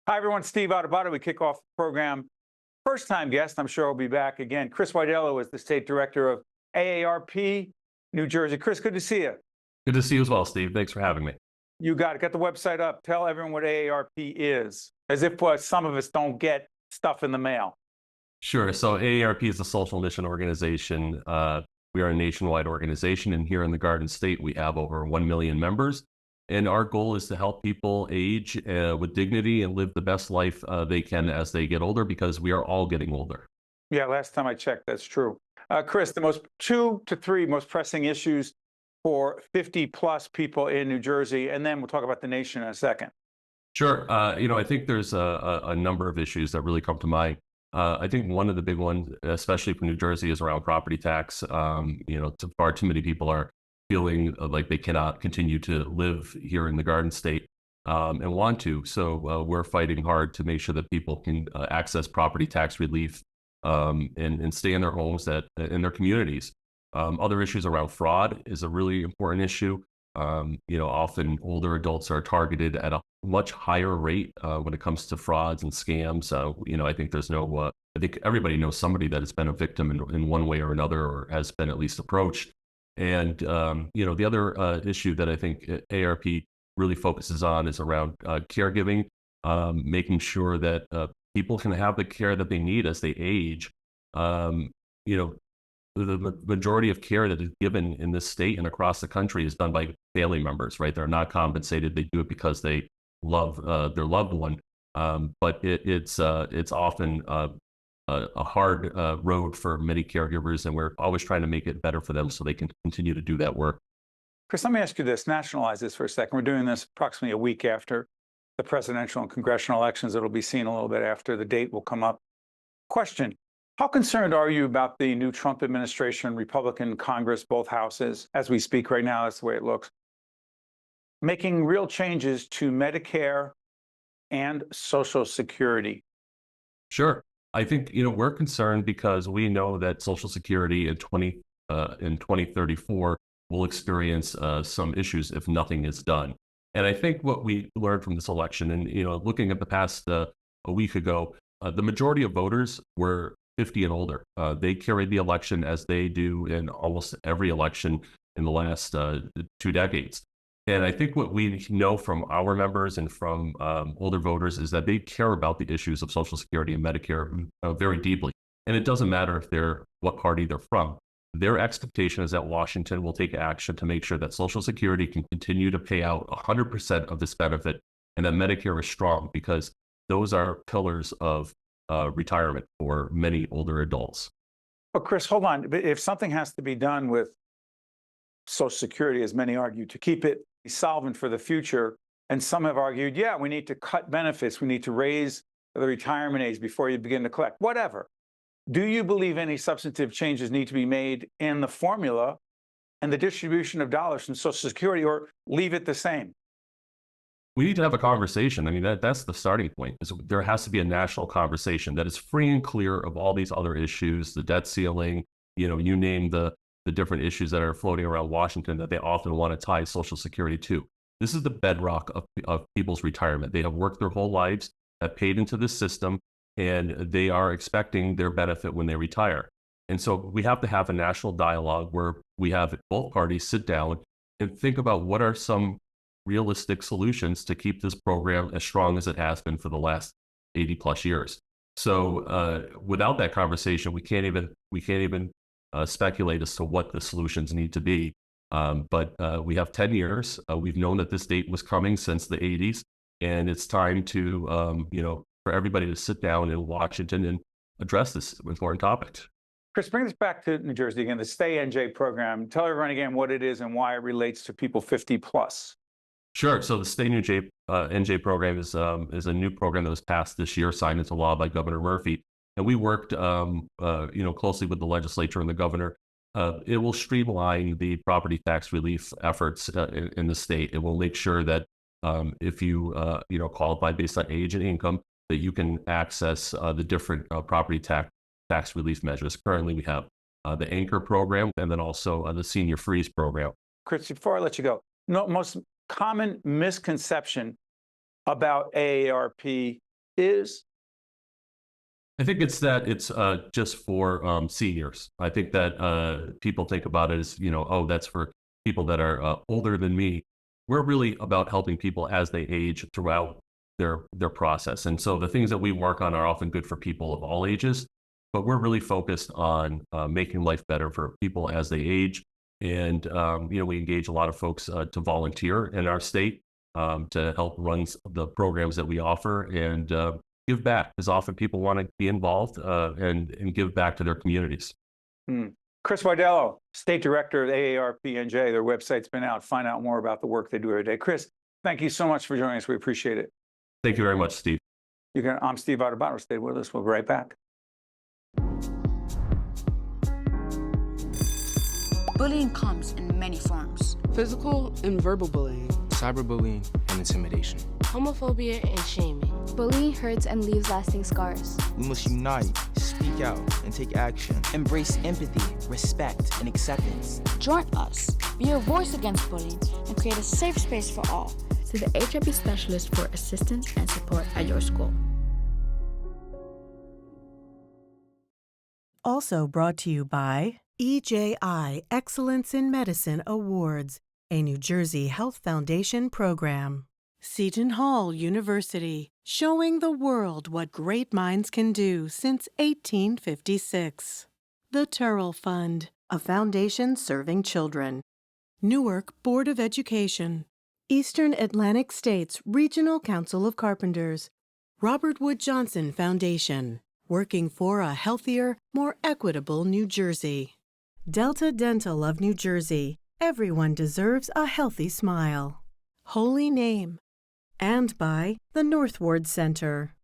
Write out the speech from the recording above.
Hi, everyone. Steve Adubato. We kick off the program. First time guest, I'm sure he'll be back again. Chris Widelo is the state director of AARP, New Jersey. Chris, good to see you. Good to see you as well, Steve. Thanks for having me. You got it. Got the website up. Tell everyone what AARP is, as if some of us don't get stuff in the mail. Sure. So AARP is a social mission organization. We are a nationwide organization, and here in the Garden State, we have over 1 million members. And our goal is to help people age with dignity and live the best life they can as they get older, because we are all getting older. Yeah, last time I checked, that's true. Chris, the 2 to 3 most pressing issues for 50-plus people in New Jersey, and then we'll talk about the nation in a second. Sure. I think there's a number of issues that really come to mind. I think one of the big ones, especially for New Jersey, is around property tax. Far too many people are feeling like they cannot continue to live here in the Garden State and want to. So we're fighting hard to make sure that people can access property tax relief and stay in their homes, in their communities. Other issues around fraud is a really important issue. Often older adults are targeted at a much higher rate when it comes to frauds and scams. I think I think everybody knows somebody that has been a victim in one way or another, or has been at least approached. And, the other issue that I think ARP really focuses on is around caregiving, making sure that people can have the care that they need as they age. The majority of care that is given in this state and across the country is done by family members, right? They're not compensated. They do it because they love their loved one. But it's often a hard road for many caregivers, and we're always trying to make it better for them so they can continue to do that work. Chris, let me ask you this, nationalize this for a second. We're doing this approximately a week after the presidential and congressional elections. It'll be seen a little bit after the date will come up. Question, how concerned are you about the new Trump administration, Republican Congress, both houses, as we speak right now, that's the way it looks, making real changes to Medicare and Social Security? Sure. I think, we're concerned because we know that Social Security in 2034 will experience some issues if nothing is done. And I think what we learned from this election, and, looking at the past a week ago, the majority of voters were 50 and older. They carried the election as they do in almost every election in the last 2 decades. And I think what we know from our members and from older voters is that they care about the issues of Social Security and Medicare very deeply. And it doesn't matter what party they're from. Their expectation is that Washington will take action to make sure that Social Security can continue to pay out 100% of this benefit, and that Medicare is strong, because those are pillars of retirement for many older adults. But Chris, hold on. If something has to be done with Social Security, as many argue, to keep it solvent for the future, and some have argued, yeah, we need to cut benefits, we need to raise the retirement age before you begin to collect, whatever. Do you believe any substantive changes need to be made in the formula and the distribution of dollars from Social Security, or leave it the same? We need to have a conversation. I mean, that's the starting point. There has to be a national conversation that is free and clear of all these other issues, the debt ceiling, you name the different issues that are floating around Washington that they often want to tie Social Security to. This is the bedrock of people's retirement. They have worked their whole lives, have paid into this system, and they are expecting their benefit when they retire. And so we have to have a national dialogue where we have both parties sit down and think about what are some realistic solutions to keep this program as strong as it has been for the last 80 plus years. So without that conversation, we can't even speculate as to what the solutions need to be. But we have 10 years. We've known that this date was coming since the 80s, and it's time to for everybody to sit down in Washington and address this important topic. Chris, bring this back to New Jersey again, the Stay NJ program. Tell everyone again what it is and why it relates to people 50 plus. Sure. So the Stay NJ program is a new program that was passed this year, signed into law by Governor Murphy, and we worked closely with the legislature and the governor. It will streamline the property tax relief efforts in the state. It will make sure that if you qualify based on age and income, that you can access the different property tax relief measures. Currently, we have the Anchor program, and then also the Senior Freeze program. Chris, before I let you go, most common misconception about AARP is? I think it's that it's just for seniors. I think that people think about it as, oh, that's for people that are older than me. We're really about helping people as they age throughout their process. And so the things that we work on are often good for people of all ages, but we're really focused on making life better for people as they age. And, we engage a lot of folks to volunteer in our state to help run the programs that we offer and give back, because often people want to be involved and give back to their communities. Chris Widelo, State Director of AARP NJ. Their website's been out. Find out more about the work they do every day. Chris, thank you so much for joining us. We appreciate it. Thank you very much, Steve. I'm Steve Adubato. Stay with us. We'll be right back. Bullying comes in many forms. Physical and verbal bullying, cyberbullying and intimidation, homophobia and shaming. Bullying hurts and leaves lasting scars. We must unite, speak out, and take action. Embrace empathy, respect, and acceptance. Join us. Be a voice against bullying and create a safe space for all. See the AARP specialist for assistance and support at your school. Also brought to you by EJI Excellence in Medicine Awards, a New Jersey Health Foundation program. Seton Hall University, showing the world what great minds can do since 1856. The Turrell Fund, a foundation serving children. Newark Board of Education. Eastern Atlantic States Regional Council of Carpenters. Robert Wood Johnson Foundation, working for a healthier, more equitable New Jersey. Delta Dental of New Jersey. Everyone deserves a healthy smile. Holy Name. And by the Northward Center.